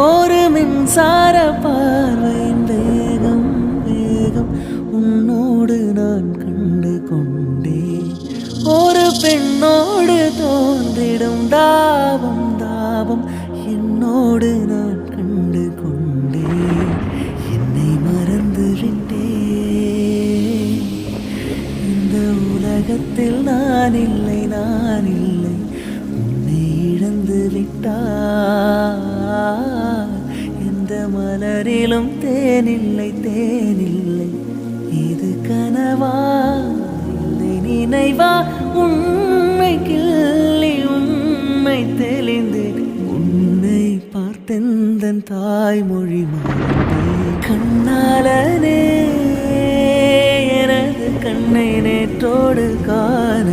ஒரு மின்சார பார்வையின் வேகம் வேகம் உன்னோடு நான் கண்டு கொண்டேன். ஒரு பெண்ணோடு தோன்றிடும் தாபம் தாபம் என்னோடு நான் கண்டு கொண்டேன். என்னை மறந்து விட்டேன். இந்த உலகத்தில் நான் இல்லை நான் இல்லை. உன்னை இழந்து விட்டார். எந்த மலரிலும் தேனில்லை தேனில்லை. இது கனவா இல்லை நினைவா? உண்மை கிள்ளி உண்மை தெளிந்து உன்னை பார்த்தெந்தன் தாய்மொழி மறந்தேன். கண்ணாலனே எனது கண்ணை நேற்றோடு காண